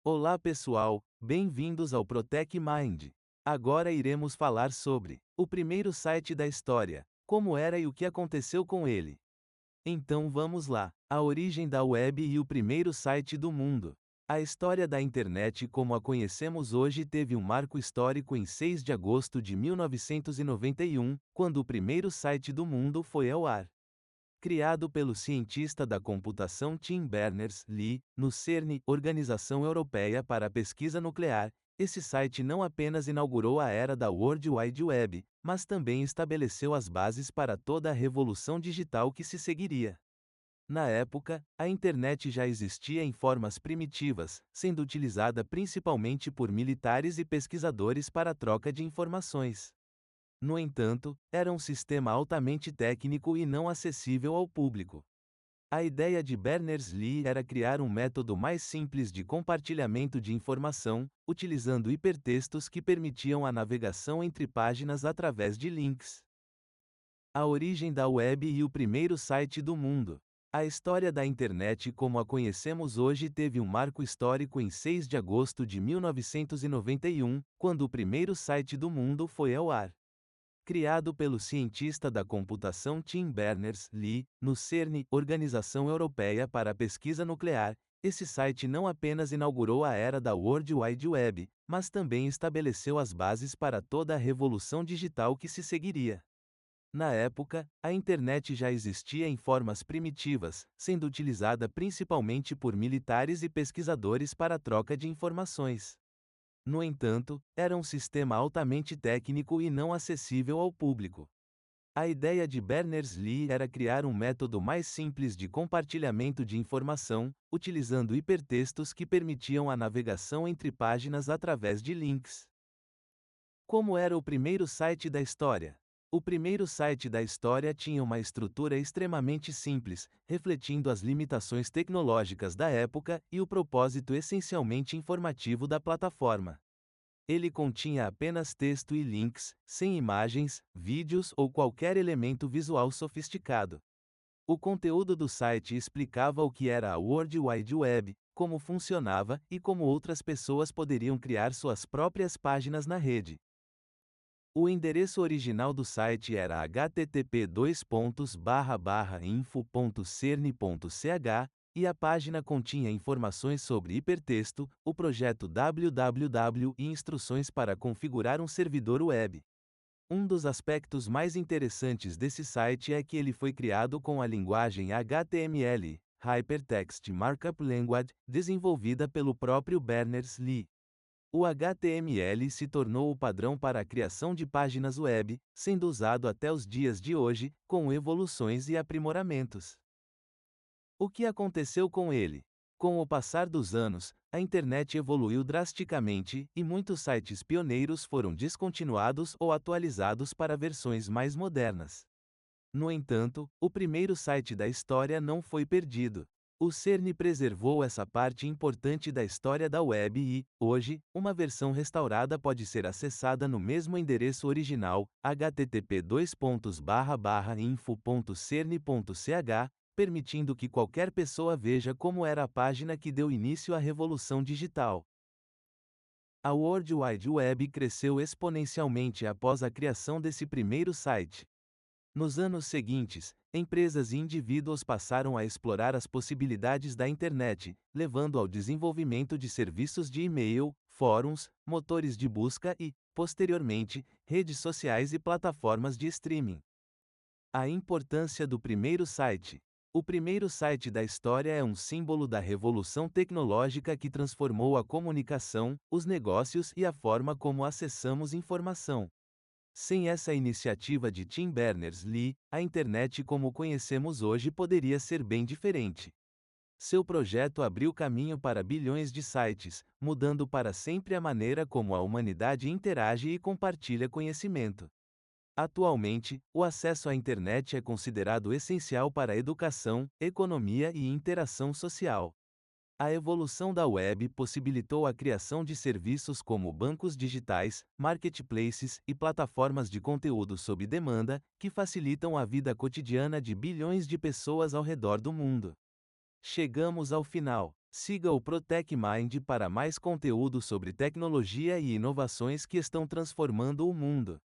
Olá pessoal, bem-vindos ao Protec Mind. Agora iremos falar sobre o primeiro site da história, como era e o que aconteceu com ele. Então vamos lá, a origem da web e o primeiro site do mundo. A história da internet como a conhecemos hoje teve um marco histórico em 6 de agosto de 1991, quando o primeiro site do mundo foi ao ar. Criado pelo cientista da computação Tim Berners-Lee, no CERN, Organização Europeia para a Pesquisa Nuclear, esse site não apenas inaugurou a era da World Wide Web, mas também estabeleceu as bases para toda a revolução digital que se seguiria. Na época, a internet já existia em formas primitivas, sendo utilizada principalmente por militares e pesquisadores para a troca de informações. No entanto, era um sistema altamente técnico e não acessível ao público. A ideia de Berners-Lee era criar um método mais simples de compartilhamento de informação, utilizando hipertextos que permitiam a navegação entre páginas através de links. A origem da web e o primeiro site do mundo. A história da internet como a conhecemos hoje teve um marco histórico em 6 de agosto de 1991, quando o primeiro site do mundo foi ao ar. Criado pelo cientista da computação Tim Berners-Lee, no CERN, Organização Europeia para a Pesquisa Nuclear, esse site não apenas inaugurou a era da World Wide Web, mas também estabeleceu as bases para toda a revolução digital que se seguiria. Na época, a internet já existia em formas primitivas, sendo utilizada principalmente por militares e pesquisadores para a troca de informações. No entanto, era um sistema altamente técnico e não acessível ao público. A ideia de Berners-Lee era criar um método mais simples de compartilhamento de informação, utilizando hipertextos que permitiam a navegação entre páginas através de links. Como era o primeiro site da história? O primeiro site da história tinha uma estrutura extremamente simples, refletindo as limitações tecnológicas da época e o propósito essencialmente informativo da plataforma. Ele continha apenas texto e links, sem imagens, vídeos ou qualquer elemento visual sofisticado. O conteúdo do site explicava o que era a World Wide Web, como funcionava e como outras pessoas poderiam criar suas próprias páginas na rede. O endereço original do site era http://info.cern.ch, e a página continha informações sobre hipertexto, o projeto www e instruções para configurar um servidor web. Um dos aspectos mais interessantes desse site é que ele foi criado com a linguagem HTML, Hypertext Markup Language, desenvolvida pelo próprio Berners-Lee. O HTML se tornou o padrão para a criação de páginas web, sendo usado até os dias de hoje, com evoluções e aprimoramentos. O que aconteceu com ele? Com o passar dos anos, a internet evoluiu drasticamente e muitos sites pioneiros foram descontinuados ou atualizados para versões mais modernas. No entanto, o primeiro site da história não foi perdido. O CERN preservou essa parte importante da história da web e, hoje, uma versão restaurada pode ser acessada no mesmo endereço original, http://info.cern.ch, permitindo que qualquer pessoa veja como era a página que deu início à revolução digital. A World Wide Web cresceu exponencialmente após a criação desse primeiro site. Nos anos seguintes, empresas e indivíduos passaram a explorar as possibilidades da internet, levando ao desenvolvimento de serviços de e-mail, fóruns, motores de busca e, posteriormente, redes sociais e plataformas de streaming. A importância do primeiro site. O primeiro site da história é um símbolo da revolução tecnológica que transformou a comunicação, os negócios e a forma como acessamos informação. Sem essa iniciativa de Tim Berners-Lee, a internet como conhecemos hoje poderia ser bem diferente. Seu projeto abriu caminho para bilhões de sites, mudando para sempre a maneira como a humanidade interage e compartilha conhecimento. Atualmente, o acesso à internet é considerado essencial para a educação, economia e interação social. A evolução da web possibilitou a criação de serviços como bancos digitais, marketplaces e plataformas de conteúdo sob demanda, que facilitam a vida cotidiana de bilhões de pessoas ao redor do mundo. Chegamos ao final. Siga o Protec Mind para mais conteúdo sobre tecnologia e inovações que estão transformando o mundo.